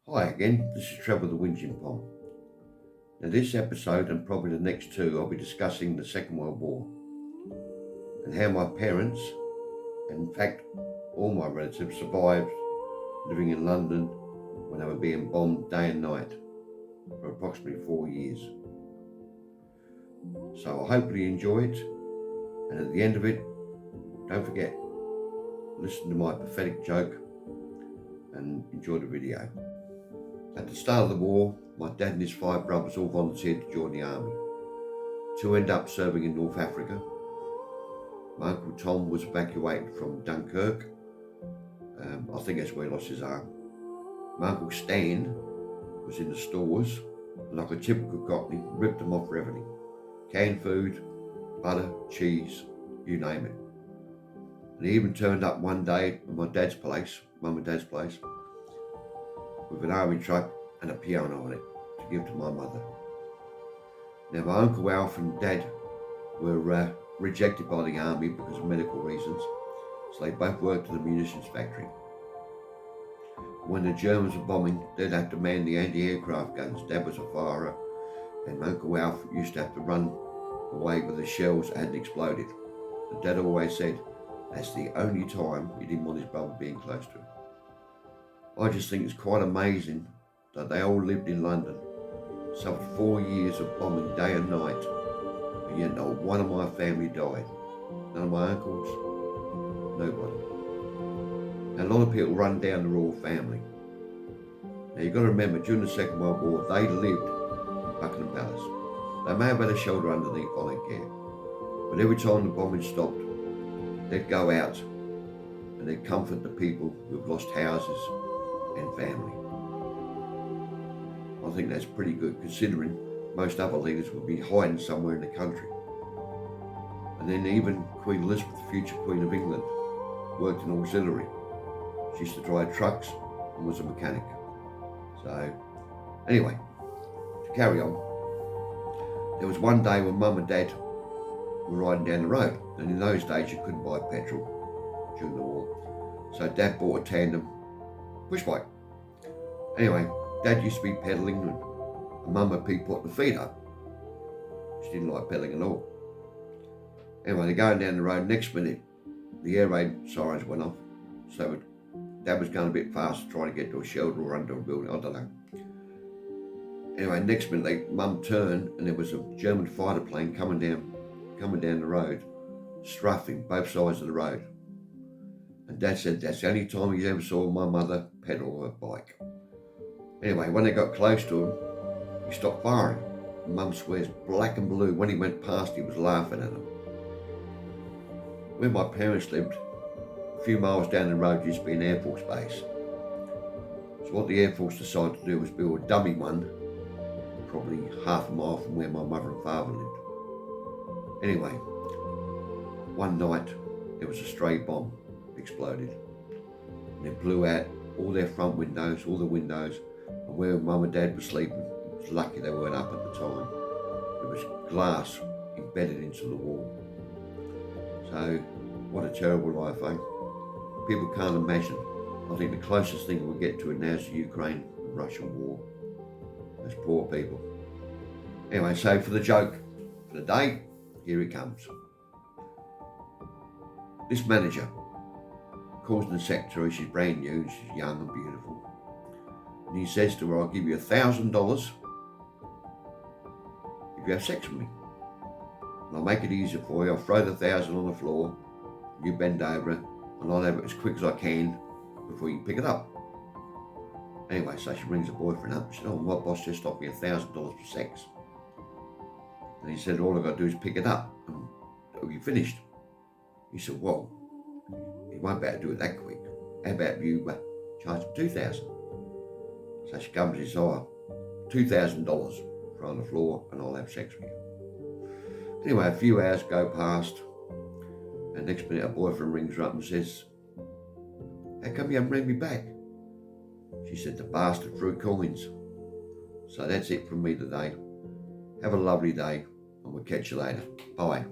Hi again, this is Trevor the Whinging Pom. Now, this episode and probably the next two, I'll be discussing the Second World War and how my parents, and in fact all my relatives, survived living in London when they were being bombed day and night for approximately 4 years. So I hope you enjoy it, and at the end of it, don't forget, listen to my pathetic joke and enjoy the video. At the start of the war, my dad and his 5 brothers all volunteered to join the army. 2 ended up serving in North Africa. My Uncle Tom was evacuated from Dunkirk. I think that's where he lost his arm. My Uncle Stan was in the stores, and like a typical Cockney, ripped them off for everything. Canned food, butter, cheese, you name it. And he even turned up one day at my dad's place, Mum and Dad's place, with an army truck and a piano on it to give to my mother. Now, my Uncle Alf and Dad were rejected by the army because of medical reasons, so they both worked in a munitions factory. When the Germans were bombing, they'd have to man the anti-aircraft guns. Dad was a firer, and Uncle Alf used to have to run away with the shells that hadn't exploded. And Dad always said that's the only time he didn't want his brother being close to him. I just think it's quite amazing that they all lived in London, suffered 4 years of bombing day and night, and yet not one of my family died. None of my uncles, nobody. Now, a lot of people run down the royal family. Now, you've got to remember, during the Second World War, they lived in Buckingham Palace. They may have had a shelter underneath, I don't care. But every time the bombing stopped, they'd go out and they'd comfort the people who've lost houses and family. I think that's pretty good, considering most other leaders would be hiding somewhere in the country. And then even Queen Elizabeth, the future Queen of England, worked in auxiliary. She used to drive trucks and was a mechanic. So anyway, to carry on, there was one day when Mum and Dad were riding down the road, and in those days you couldn't buy petrol during the war. So Dad bought a tandem push bike. Anyway, Dad used to be pedalling, and Mum would be putting the feet up. She didn't like pedaling at all. Anyway, they're going down the road. Next minute, the air raid sirens went off. So Dad was going a bit fast, trying to get to a shelter or under a building. I don't know. Anyway, next minute, Mum turned, and there was a German fighter plane coming down the road, strafing both sides of the road. And Dad said that's the only time he ever saw my mother pedal her bike. Anyway, when they got close to him, he stopped firing. Mum swears black and blue. When he went past, he was laughing at him. Where my parents lived, a few miles down the road used to be an Air Force base. So what the Air Force decided to do was build a dummy one, probably half a mile from where my mother and father lived. Anyway, one night there was a stray bomb exploded, and it blew out all their front windows, all the windows, and where Mum and Dad were sleeping, it was lucky they weren't up at the time. There was glass embedded into the wall. So what a terrible life, eh? People can't imagine. I think the closest thing we'll get to it now is the Ukraine-Russia war. Those poor people. Anyway, so for the joke for the day, here it comes. This manager calls the secretary. She's brand new, she's young and beautiful. And he says to her, I'll give you $1,000 if you have sex with me. And I'll make it easier for you. I'll throw the 1,000 on the floor, you bend over it, and I'll have it as quick as I can before you pick it up. Anyway, so she rings her boyfriend up. She said, oh, my boss just offered me $1,000 for sex. And he said, all I've got to do is pick it up, and it'll be finished. He said, well, you won't be able to do it that quick. How about you charge him $2,000? So she comes and says, oh, $2,000 for on the floor, and I'll have sex with you. Anyway, a few hours go past, and next minute her boyfriend rings her up and says, how come you haven't rang me back? She said, the bastard threw coins. So that's it from me today. Have a lovely day, and we'll catch you later. Bye.